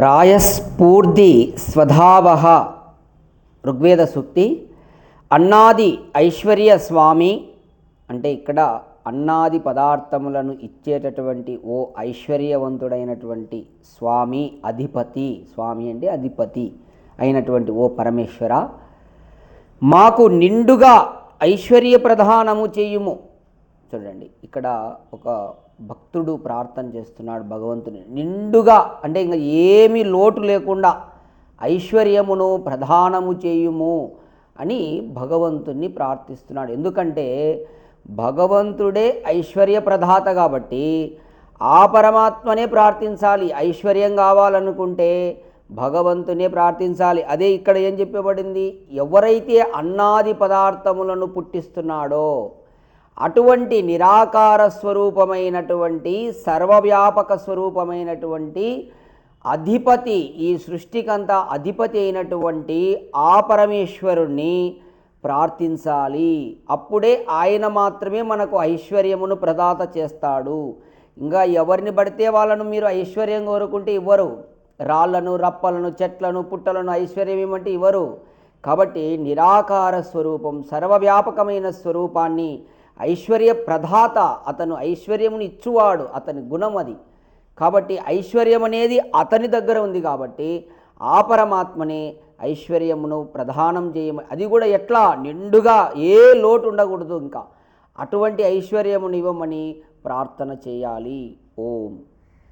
రాయస్ఫూర్తి స్వధావః ఋగ్వేద సూక్తి. అన్నాది ఐశ్వర్య స్వామి అంటే ఇక్కడ అన్నాది పదార్థములను ఇచ్చేటటువంటి ఓ ఐశ్వర్యవంతుడైనటువంటి స్వామి, అధిపతి, స్వామి అంటే అధిపతి అయినటువంటి ఓ పరమేశ్వర, మాకు నిండుగా ఐశ్వర్య ప్రదానము చేయుము. చూడండి, ఇక్కడ ఒక భక్తుడు ప్రార్థన చేస్తున్నాడు భగవంతుని, నిండుగా అంటే ఇంకా ఏమీ లోటు లేకుండా ఐశ్వర్యమును ప్రదానము చేయుము అని భగవంతుణ్ణి ప్రార్థిస్తున్నాడు. ఎందుకంటే భగవంతుడే ఐశ్వర్య ప్రదాత కాబట్టి ఆ పరమాత్మనే ప్రార్థించాలి. ఐశ్వర్యం కావాలనుకుంటే భగవంతునే ప్రార్థించాలి. అదే ఇక్కడ ఏం చెప్పబడింది, ఎవరైతే అన్నాది పదార్థములను పుట్టిస్తున్నాడో అటువంటి నిరాకార స్వరూపమైనటువంటి సర్వవ్యాపక స్వరూపమైనటువంటి అధిపతి, ఈ సృష్టికంతా అధిపతి అయినటువంటి ఆ పరమేశ్వరుణ్ణి ప్రార్థించాలి. అప్పుడే ఆయన మాత్రమే మనకు ఐశ్వర్యమును ప్రదాత చేస్తాడు. ఇంకా ఎవరిని పడితే వాళ్ళను మీరు ఐశ్వర్యం కోరుకుంటే ఇవ్వరు. రాళ్లను, రప్పలను, చెట్లను, పుట్టలను ఐశ్వర్యం ఏమంటే ఇవ్వరు. కాబట్టి నిరాకార స్వరూపం, సర్వవ్యాపకమైన స్వరూపాన్ని ఐశ్వర్య ప్రదాత, అతను ఐశ్వర్యమును ఇచ్చువాడు, అతని గుణం అది. కాబట్టి ఐశ్వర్యం అనేది అతని దగ్గర ఉంది కాబట్టి ఆ పరమాత్మనే ఐశ్వర్యమును ప్రదానం చేయమని, అది కూడా ఎట్లా, నిండుగా, ఏ లోటు ఉండకూడదు, ఇంకా అటువంటి ఐశ్వర్యమును ఇవ్వమని ప్రార్థన చేయాలి. ఓం.